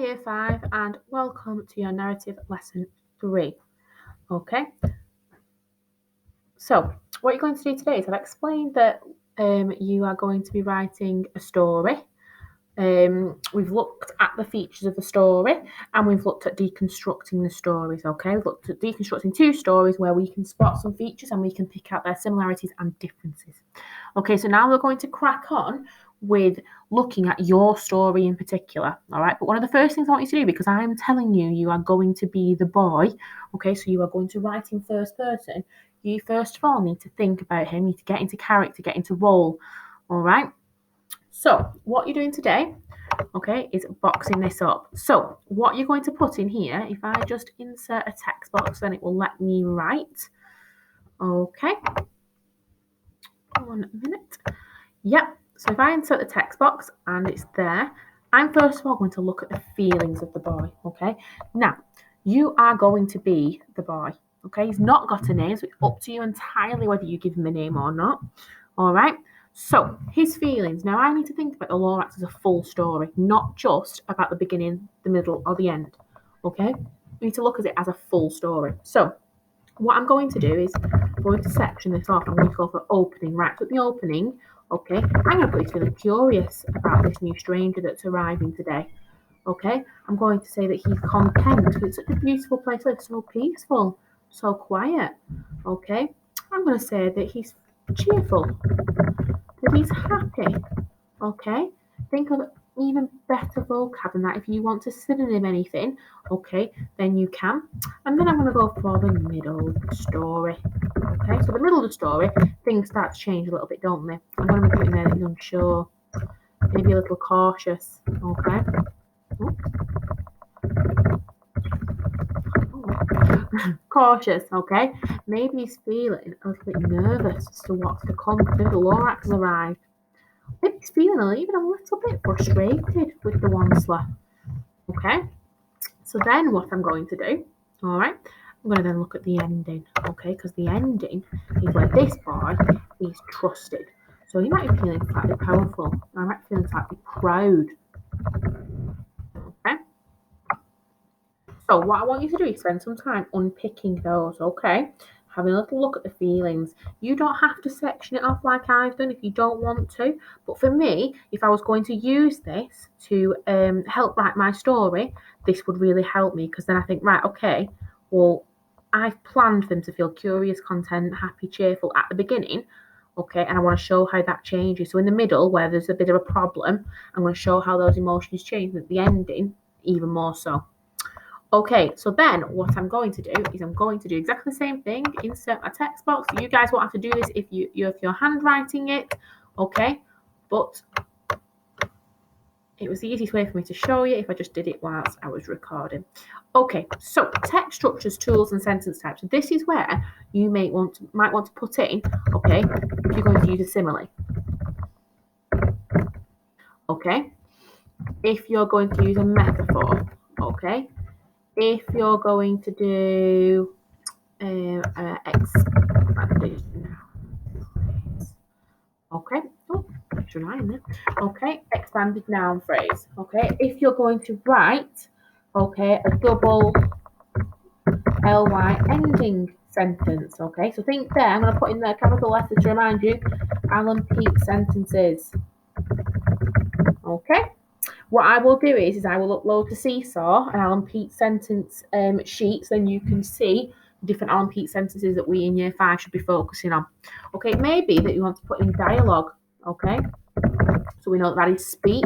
Year 5 and welcome to your narrative lesson 3. Okay, so what you're going to do today is I've explained that you are going to be writing a story. We've looked at the features of the story and we've looked at deconstructing the stories. Okay, we've looked at deconstructing 2 stories where we can spot some features and we can pick out their similarities and differences. Okay, so now we're going to crack on with looking at your story in particular. All right, but one of the first things I want you to do, because I'm telling you, you are going to be the boy. Okay, so you are going to write in first person. You first of all need to think about him, you need to get into character, get into role. All right. So what you're doing today, okay, is boxing this up. So what you're going to put in here, if I just insert a text box, then it will let me write. Okay. 1 minute. Yep. So if I insert the text box and it's there, I'm first of all going to look at the feelings of the boy. Okay. Now, you are going to be the boy. Okay. He's not got a name, so it's up to you entirely whether you give him a name or not. All right. So his feelings. Now I need to think about the Lorax as a full story, not just about the beginning, the middle, or the end. Okay. We need to look at it as a full story. So what I'm going to do is I'm going to section this off. I'm going to go for opening. Right, so at the opening, okay, I'm going to put he's feeling curious about this new stranger that's arriving today. Okay, I'm going to say that he's content. It's such a beautiful place, it's so peaceful, so quiet. Okay, I'm going to say that he's cheerful, that he's happy. Okay, think of even better vocab than that. If you want to synonym anything, okay, then you can. And then I'm going to go for the middle of the story. Okay, so the middle of the story, things start to change a little bit, don't they? I'm going to be putting there that he's unsure, maybe a little cautious. Okay. Cautious, okay? Maybe he's feeling a little bit nervous as to what's to come. Maybe the Lorax has arrived. Maybe he's feeling even a little bit frustrated with the Onslaught. Okay, so then what I'm going to do, all right, I'm going to then look at the ending, okay, because the ending is where this boy is trusted. So he might be feeling slightly powerful, I might be feeling slightly proud. Okay, so what I want you to do is spend some time unpicking those, okay? Having a little look at the feelings. You don't have to section it off like I've done if you don't want to. But for me, if I was going to use this to help write my story, this would really help me because then I think, right, okay, well, I've planned for them to feel curious, content, happy, cheerful at the beginning, okay, and I want to show how that changes. So in the middle, where there's a bit of a problem, I'm going to show how those emotions change, and at the ending, even more so. Okay, so then what I'm going to do is I'm going to do exactly the same thing, insert my text box. You guys won't have to do this if you're handwriting it, okay? But it was the easiest way for me to show you if I just did it whilst I was recording. Okay, so text structures, tools, and sentence types. This is where you might want to put in, okay, if you're going to use a simile. Okay, if you're going to use a metaphor, okay. If you're going to do expanded, okay. Oh, extra line there. Okay, expanded noun phrase. Okay, if you're going to write, okay, a double ly ending sentence. Okay, so think there. I'm going to put in there capital letters to remind you. Alan Peake sentences. Okay. What I will do is I will upload to Seesaw an Alan Peake sentence sheet, so then you can see different Alan Peake sentences that we in Year 5 should be focusing on. Okay, it may be that you want to put in dialogue, okay? So we know that is speech,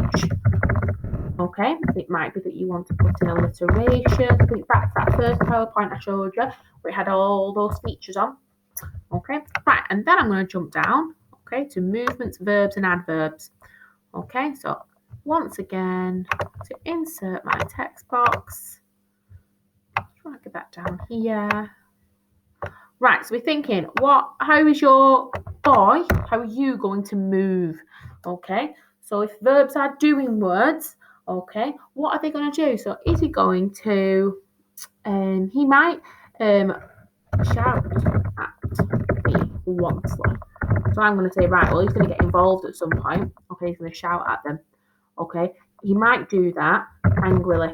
okay? It might be that you want to put in alliteration. Think back to that first PowerPoint I showed you, where it had all those features on, okay? Right, and then I'm going to jump down, okay, to movements, verbs, and adverbs. Okay, so once again, to insert my text box, drag that down here. Right, so we're thinking, how is your boy, how are you going to move? Okay, so if verbs are doing words, okay, what are they going to do? So is he going to, he might shout at the Onslaught. So I'm going to say, right, well, he's going to get involved at some point. Okay, he's going to shout at them. Okay, he might do that angrily.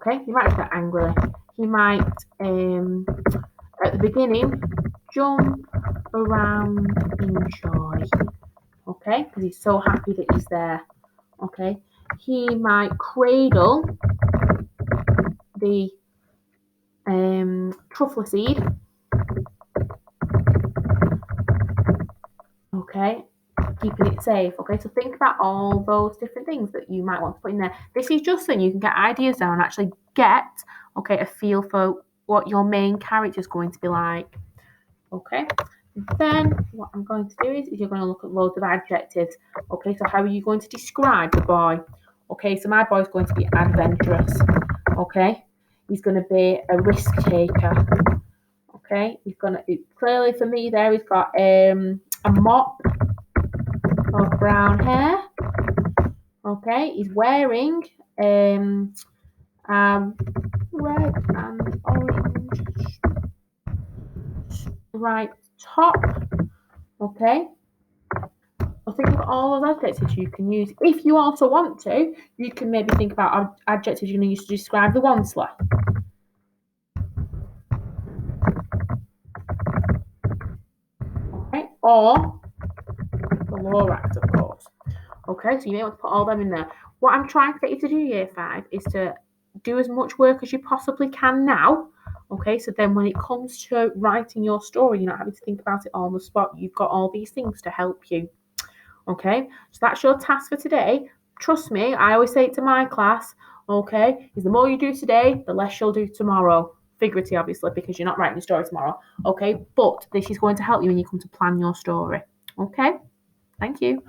Okay, he might do that angrily. He might, at the beginning, jump around in joy. Okay, because he's so happy that he's there. Okay, he might cradle the truffle seed. Okay, keeping it safe. Okay, so think about all those different things that you might want to put in there. This is just so you can get ideas down and actually get, okay, a feel for what your main character is going to be like. Okay, then what I'm going to do is you're going to look at loads of adjectives. Okay, so how are you going to describe the boy? Okay, so my boy's going to be adventurous. Okay, he's going to be a risk taker. Okay, he's going to clearly for me there he's got a mop of brown hair. Okay, he's wearing red and orange striped top. Okay, I think of all of those adjectives you can use. If you also want to, you can maybe think about adjectives you're going to use to describe the Onceler. Okay, or the Lorax, of course. Okay, so you may want to put all them in there. What I'm trying to get you to do, year 5, is to do as much work as you possibly can now. Okay, so then when it comes to writing your story, you're not having to think about it on the spot. You've got all these things to help you. Okay, so that's your task for today. Trust me, I always say it to my class, okay, is the more you do today, the less you'll do tomorrow. Figuratively, obviously, because you're not writing a story tomorrow. Okay, but this is going to help you when you come to plan your story. Okay, thank you.